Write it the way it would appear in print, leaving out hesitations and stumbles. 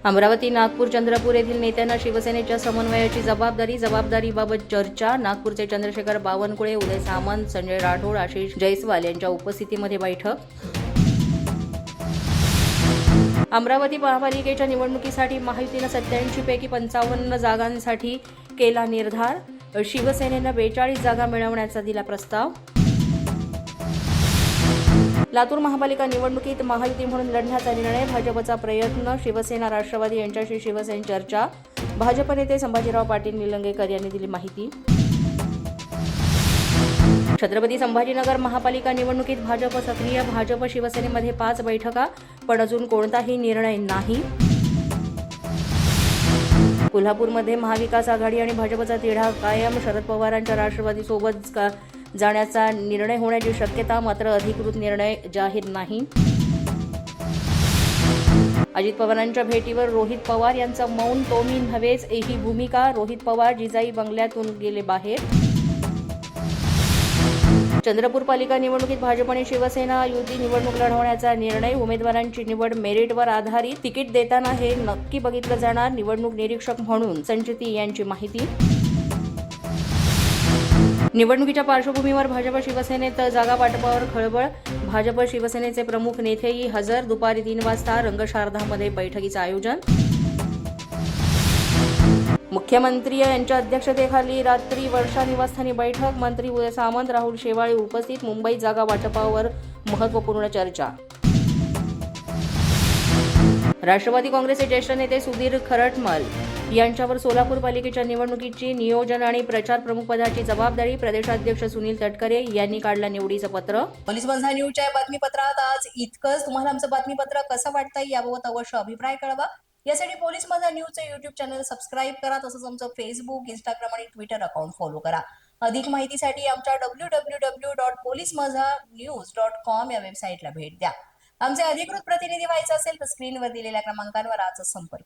अमरावती, नागपूर, चंद्रपूर येथील नेत्यांना शिवसेनेच्या समन्वयाची जबाबदारीबाबत चर्चा. नागपूरचे चंद्रशेखर बावनकुळे, उदय सामंत, संजय राठोड, आशिष जयस्वाल यांच्या उपस्थितीमध्ये बैठक. अमरावती महापालिकेच्या निवडणुकीसाठी महायुतीनं 87 पैकी 55 जागांसाठी केला निर्धार. शिवसेनेनं 42 जागा मिळवण्याचा दिला प्रस्ताव. लातूर महापालिका निवडणुकीत महायुती म्हणून लढण्याचा निर्णय, भाजपचा प्रयत्न. शिवसेना राष्ट्रवादी यांच्याशी शिवसेना चर्चा. भाजप नेते संभाजीराव पाटील निलंगेकर यांनी दिली माहिती. छत्रपती संभाजीनगर महापालिका निवडणुकीत भाजप सक्रिय. भाजप शिवसेनेमध्ये 5 बैठका, पण अजून कोणताही निर्णय नाही. कोल्हापूरमध्ये महाविकास आघाडी आणि भाजपचा तिढा कायम. शरद पवारांच्या राष्ट्रवादीसोबत जाण्याचा निर्णय होण्याची शक्यता, मात्र अधिकृत निर्णय जाहीर नाही. अजित पवारांच्या भेटीवर रोहित पवार यांचं मौन. तो मी नव्हेच ही भूमिका. रोहित पवार जिजाई बंगल्यातून गेले बाहेर. चंद्रपूर पालिका निवडणुकीत भाजप आणि शिवसेना युती निवडणूक लढवण्याचा निर्णय. उमेदवारांची निवड मेरिटवर आधारित. तिकीट देताना हे नक्की बघितलं जाणार. निवडणूक निरीक्षक म्हणून संचिती यांची माहिती. निवडणुकीच्या पार्श्वभूमीवर भाजप शिवसेनेत जागा वाटपावर खळबळ. भाजप शिवसेनेचे प्रमुख नेतेही हजर. दुपारी 3 वाजता रंगशारदामध्ये बैठकीचं आयोजन. मुख्यमंत्री यांच्या अध्यक्षतेखाली रात्री वर्षा निवासस्थानी बैठक. मंत्री उदय सामंत, राहुल शेवाळे उपस्थित. मुंबईत जागा वाटपावर महत्त्वपूर्ण चर्चा. राष्ट्रवादी काँग्रेसचे ज्येष्ठ नेते सुधीर खरटमल यांच्यावर सोलापूर पालिकेच्या निवडणुकीची नियोजन आणि प्रचार प्रमुखपदाची जबाबदारी. प्रदेशाध्यक्ष सुनील तटकरे यांनी काढलं निवडीचं पत्र. पोलीस माझा न्यूजच्या बातमीपत्रात आज इतकंच. तुम्हाला आमचं बातमीपत्र कसं वाटतंय याबाबत अवश्य अभिप्राय कळवा. यासाठी पोलीस माझा न्यूजचं युट्यूब चॅनल सबस्क्राईब करा. तसंच आमचं फेसबुक, इंस्टाग्राम आणि ट्विटर अकाउंट फॉलो करा. अधिक माहितीसाठी आमच्या www.policemazanews.com या वेबसाईटला भेट द्या. आमचे अधिकृत प्रतिनिधी व्हायचे असेल तर स्क्रीनवर दिलेल्या क्रमांकांवर आजच संपर्क